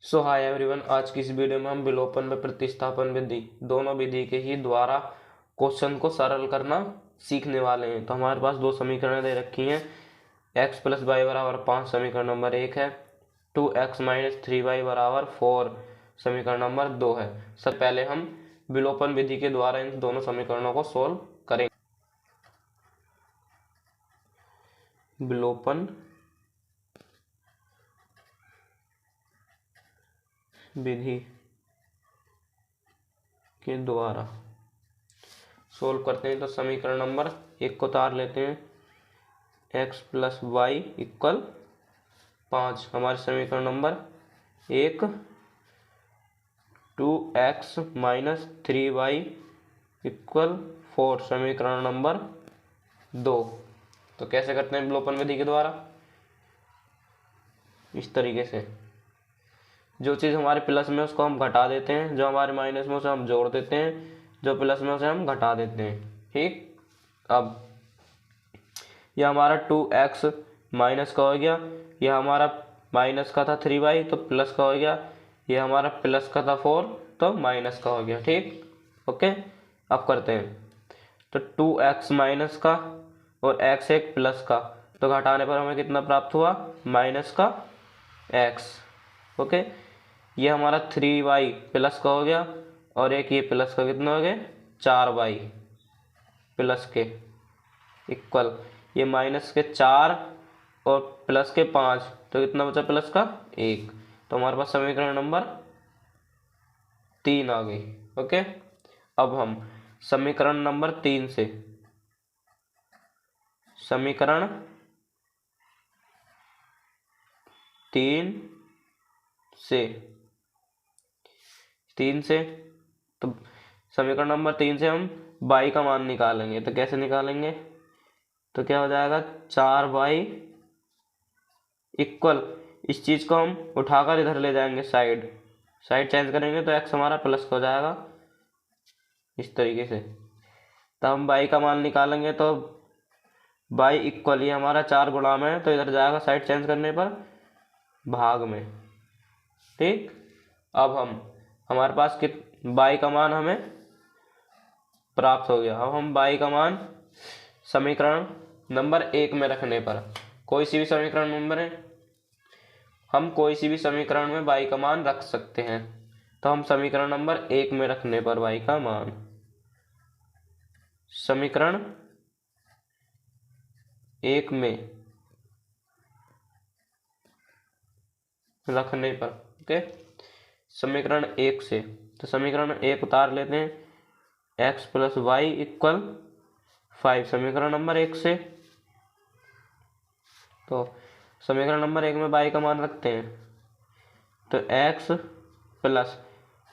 सो hi everyone, आज की इस वीडियो में हम विलोपन व प्रतिस्थापन विधि दोनों विधि के ही द्वारा क्वेश्चन को सरल करना सीखने वाले हैं। तो हमारे पास दो समीकरण दे रखी हैं। x प्लस वाई बराबर 5 समीकरण नंबर 1 है। 2x माइनस 3y बराबर 4 समीकरण नंबर 2 है। सबसे पहले हम विलोपन विधि के द्वारा इन दोनों समीकरणों को सोल्व करेंगे। विलोपन विधि के द्वारा सोल्व करते हैं। तो समीकरण नंबर 1 को उतार लेते हैं। x प्लस वाई इक्वल 5 हमारे समीकरण number 1। 2x minus 3y equal 4 समीकरण नंबर 2। तो कैसे करते हैं विलोपन विधि के द्वारा? इस तरीके से जो चीज़ हमारे प्लस में उसको हम घटा देते हैं, जो हमारे माइनस में उसे हम जोड़ देते हैं, जो प्लस में उसे हम घटा देते हैं। ठीक, अब यह हमारा 2x माइनस का हो गया, यह हमारा माइनस का था 3y तो प्लस का हो गया, यह हमारा प्लस का था 4 तो माइनस का हो गया। ठीक, ओके। अब करते हैं तो 2x माइनस का और x एक प्लस का, तो घटाने पर हमें कितना प्राप्त हुआ? माइनस का x। ओके, ये हमारा 3y प्लस का हो गया और एक ये प्लस का, कितना हो गया? 4y प्लस के इक्वल ये माइनस के 4 और प्लस के 5, तो कितना बचा? प्लस का 1। तो हमारे पास समीकरण नंबर 3 आ गई। ओके, अब हम समीकरण नंबर 3 से समीकरण 3 से तो समीकरण नंबर 3 से हम y का मान निकालेंगे। तो कैसे निकालेंगे? तो क्या हो जाएगा? 4y इक्वल, इस चीज़ को हम उठाकर इधर ले जाएंगे, साइड चेंज करेंगे तो x हमारा प्लस का हो जाएगा इस तरीके से। तो हम y का मान निकालेंगे तो y इक्वल, ये हमारा 4 गुणा में है तो इधर जाएगा साइड चेंज करने पर भाग में। ठीक, अब हमारे पास y का मान हमें प्राप्त हो गया। अब हम y का मान समीकरण नंबर 1 में रखने पर, कोई सी भी समीकरण नंबर है, हम कोई सी भी समीकरण में y का मान रख सकते हैं। तो हम समीकरण नंबर 1 में रखने पर y का मान, समीकरण 1 में रखने पर, ओके, समीकरण 1 से तो समीकरण 1 उतार लेते हैं। x प्लस वाई इक्वल 5 समीकरण नंबर 1 से। तो समीकरण नंबर 1 में y का मान रखते हैं तो x प्लस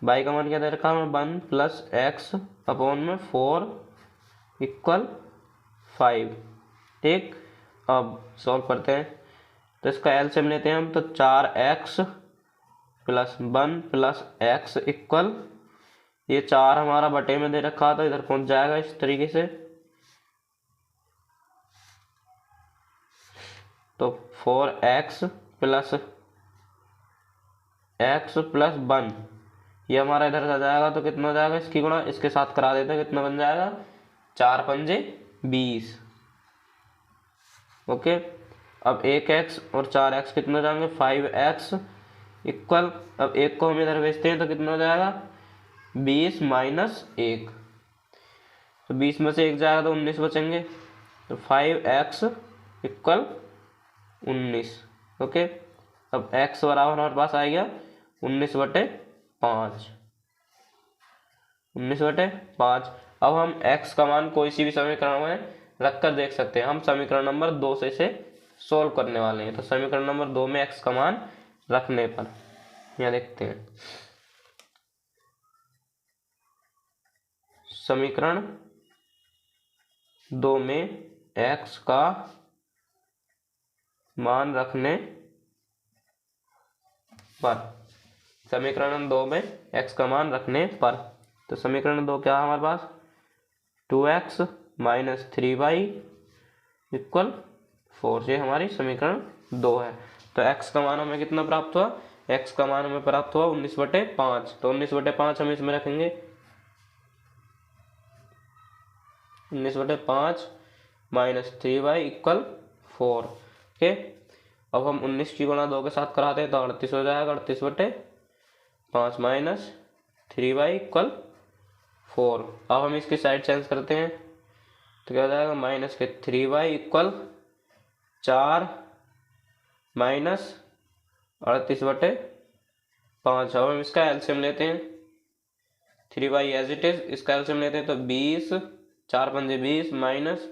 y का मान क्या दे रखा है? 1 प्लस x अपॉन में 4 इक्वल 5। ठीक, अब सॉल्व करते हैं तो इसका एलसीएम लेते हैं हम। तो 4x plus 1 plus x equal, ये 4 हमारा बटे में दे रखा था, इधर पहुंच जाएगा इस तरीके से। तो 4x प्लस x प्लस 1, ये हमारा इधर आ जाएगा तो कितना हो जाएगा? इसकी गुणा इसके साथ करा देते हैं, कितना बन जाएगा? 4 पंजे 20। ओके, अब 1x और 4x कितना जाएंगे? 5x इक्वल, अब 1 को हम इधर भेजते हैं तो कितना हो जाएगा? 20 माइनस 1, तो 20 में से 1 जाएगा तो 19 बचेंगे। तो 5x इक्वल 19। ओके, अब x बराबर हमारे पास आ गया 19/5। 19/5। अब हम x का मान कोई सी भी समीकरण में रखकर देख सकते हैं। हम समीकरण नंबर 2 से इसे सोल्व करने वाले हैं। तो समीकरण नंबर 2 में x का मान रखने पर यहाँ देखते हैं, समीकरण 2 में x का मान रखने पर, समीकरण 2 में x का मान रखने पर, तो समीकरण 2 क्या है हमारे पास? 2x माइनस 3y इक्वल 4 से हमारी समीकरण 2 है। तो x का मान हमें कितना प्राप्त हुआ? एक्स का मान हमें प्राप्त हुआ 19/5, तो 19/5 हम इसमें रखेंगे, 19/5 माइनस 3y=4। ओके, अब हम 19 की गुणा 2 के साथ कराते हैं तो 38 हो जाएगा, 38/5 माइनस 3y=4। अब हम इसकी साइड चेंज करते हैं तो क्या हो जाएगा, माइनस के 3y=4 माइनस 38/5। अब हम इसका एलसीएम लेते हैं, 3y एज इट इज, इसका एलसीएम लेते हैं तो 20, 4 पंजे 20 माइनस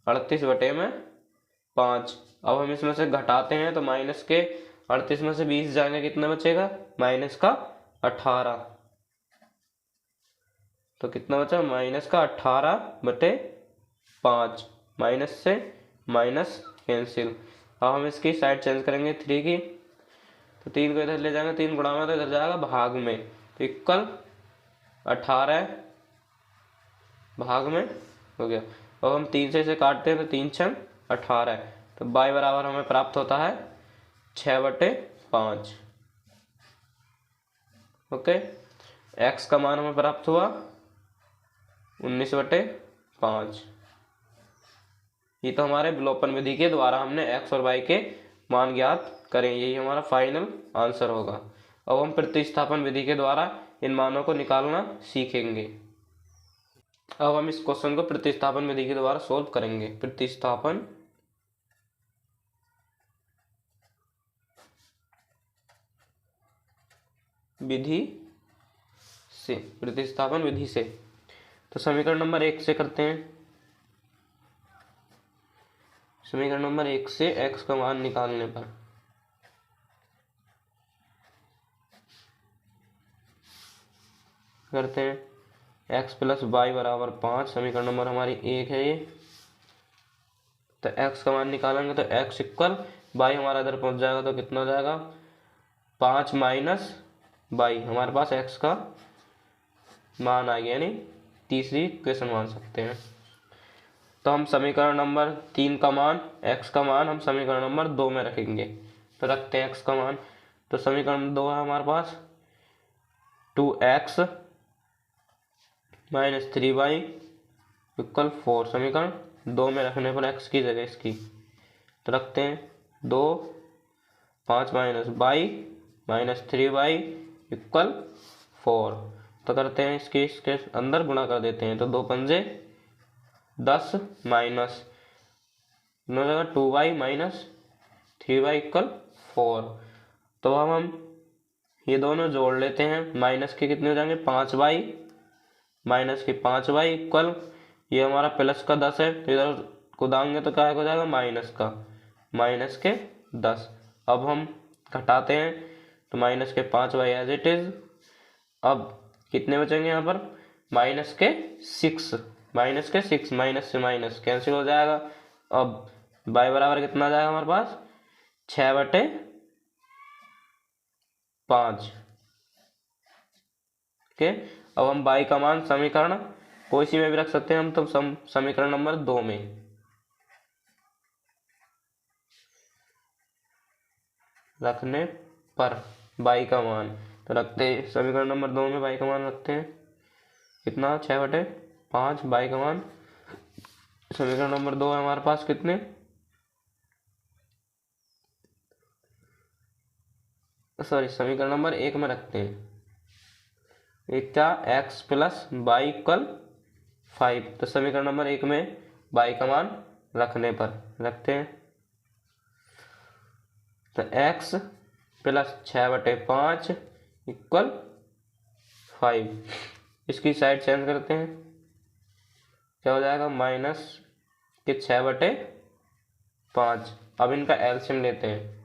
38/5। अब हम इसमें से घटाते हैं तो माइनस के 38 में से 20 जाएंगे, कितना बचेगा, माइनस का 18। तो कितना बचा, माइनस का 18/5, माइनस से माइनस कैंसिल। अब हम इसकी साइड चेंज करेंगे 3 की, तो 3 को इधर ले जाएंगे, 3 गुणा में तो इधर जाएगा भाग में, तो इक्वल 18 भाग में हो गया। अब हम 3 से इसे काटते हैं तो 3×6 18, तो y बराबर हमें प्राप्त होता है 6/5। ओके, x का मान हमें प्राप्त हुआ 19/5। ये तो हमारे विलोपन विधि के द्वारा हमने x और y के मान ज्ञात करें, यही हमारा फाइनल आंसर होगा। अब हम प्रतिस्थापन विधि के द्वारा इन मानों को निकालना सीखेंगे। अब हम इस क्वेश्चन को प्रतिस्थापन विधि के द्वारा सोल्व करेंगे। प्रतिस्थापन विधि से, प्रतिस्थापन विधि से, तो समीकरण नंबर 1 से करते हैं। समीकरण नंबर 1 से x का मान निकालने पर करते हैं, x + y = 5, समीकरण नंबर हमारी 1 है ये। तो x का मान निकालेंगे तो x इक्वल y हमारा इधर पहुंच जाएगा तो कितना हो जाएगा, 5 माइनस y, हमारे पास x का मान आ गया, यानी तीसरी इक्वेशन मान सकते हैं। तो हम समीकरण नंबर 3 का मान, x का मान हम समीकरण नंबर 2 में रखेंगे, तो रखते हैं x का मान। तो समीकरण नंबर 2 है हमारे पास 2x माइनस 3y = 4। समीकरण 2 में रखने पर x की जगह इसकी तो रखते हैं 2, 5 माइनस y माइनस 3y = 4। तो करते हैं इसके अंदर गुणा कर देते हैं, तो 2 पंजे 10 माइनस 2y माइनस 3y = 4। तो अब हम ये दोनों जोड़ लेते हैं, माइनस के कितने हो जाएंगे, 5y माइनस के 5y इक्वल, ये हमारा प्लस का 10 है तो इधर कुदाएंगे तो क्या हो जाएगा, माइनस के 10। अब हम घटाते हैं तो माइनस के 5y एज इट इज। अब कितने बचेंगे यहाँ पर, माइनस के 6, माइनस से माइनस कैंसिल हो जाएगा। अब y बराबर कितना आ जाएगा हमारे पास, 6/5। ओके, अब हम y का मान समीकरण कोई सी में भी रख सकते हैं हम, तो समीकरण नंबर 2 में रखने पर y का मान, तो रखते हैं समीकरण नंबर 2 में y का मान रखते हैं, कितना, 6/5 y का मान। समीकरण नंबर 2 है हमारे पास कितने, सॉरी समीकरण नंबर 1 में रखते हैं, एक क्या, x + y = 5। तो समीकरण नंबर 1 में y का मान रखने पर रखते हैं, तो x + 6/5 = 5। इसकी साइड चेंज करते हैं, क्या हो जाएगा, माइनस के 6/5। अब इनका एलसीएम लेते हैं,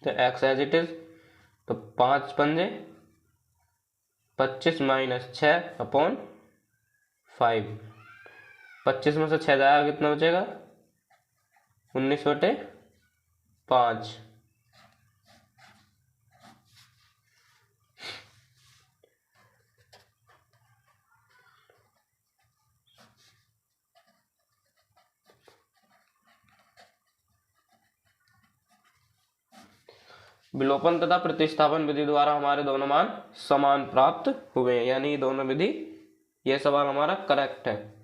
तो x एज इट इज, तो 5 पंजे 25 माइनस 6/5, 25 में से 6 जाएगा, कितना बचेगा, 19/5। विलोपन तथा प्रतिस्थापन विधि द्वारा हमारे दोनों मान समान प्राप्त हुए हैं, यानी ये दोनों विधि, यह सवाल हमारा करेक्ट है।